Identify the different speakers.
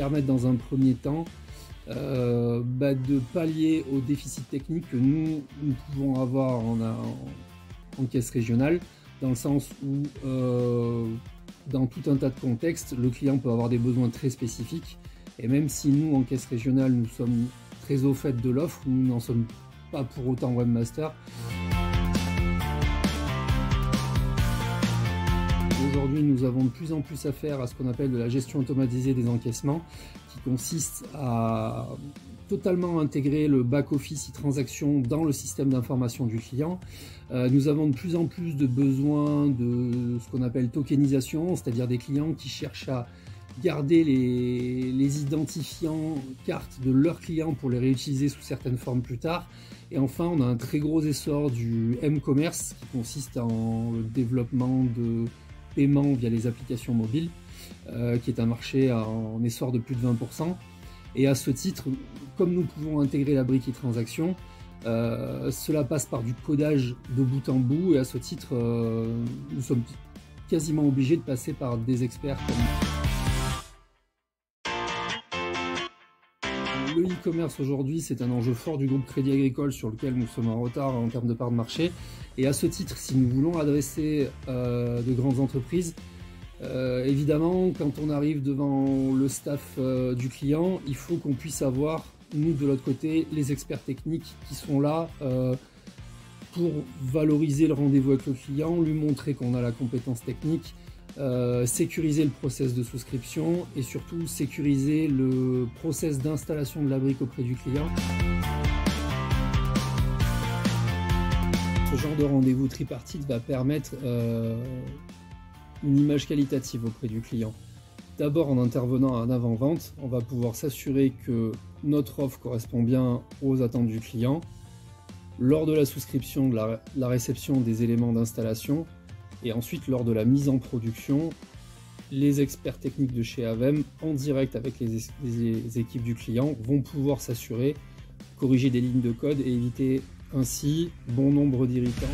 Speaker 1: permettre dans un premier temps de pallier aux déficits techniques que nous pouvons avoir en caisse régionale, dans le sens où dans tout un tas de contextes, le client peut avoir des besoins très spécifiques, et même si nous, en caisse régionale, nous sommes très au fait de l'offre, nous n'en sommes pas pour autant webmaster. Aujourd'hui, nous avons de plus en plus affaire à ce qu'on appelle de la gestion automatisée des encaissements, qui consiste à totalement intégrer le back-office e-transaction dans le système d'information du client. Nous avons de plus en plus de besoins de ce qu'on appelle tokenisation, c'est-à-dire des clients qui cherchent à garder les identifiants cartes de leurs clients pour les réutiliser sous certaines formes plus tard. Et enfin, on a un très gros essor du m-commerce qui consiste en le développement de paiement via les applications mobiles, qui est un marché en essor de plus de 20%. Et à ce titre, comme nous pouvons intégrer la brique e-transaction, cela passe par du codage de bout en bout, et à ce titre, nous sommes quasiment obligés de passer par des experts comme le e-commerce. Aujourd'hui, c'est un enjeu fort du groupe Crédit Agricole sur lequel nous sommes en retard en termes de part de marché. Et à ce titre, si nous voulons adresser de grandes entreprises, évidemment, quand on arrive devant le staff du client, il faut qu'on puisse avoir, nous de l'autre côté, les experts techniques qui sont là pour valoriser le rendez-vous avec le client, lui montrer qu'on a la compétence technique, sécuriser le process de souscription et surtout sécuriser le process d'installation de la brique auprès du client. Ce genre de rendez-vous tripartite va permettre une image qualitative auprès du client. D'abord, en intervenant en avant-vente, on va pouvoir s'assurer que notre offre correspond bien aux attentes du client. Lors de la souscription, de la réception des éléments d'installation, et ensuite lors de la mise en production, les experts techniques de chez Avem, en direct avec les équipes du client, vont pouvoir s'assurer, corriger des lignes de code et éviter ainsi bon nombre d'irritants.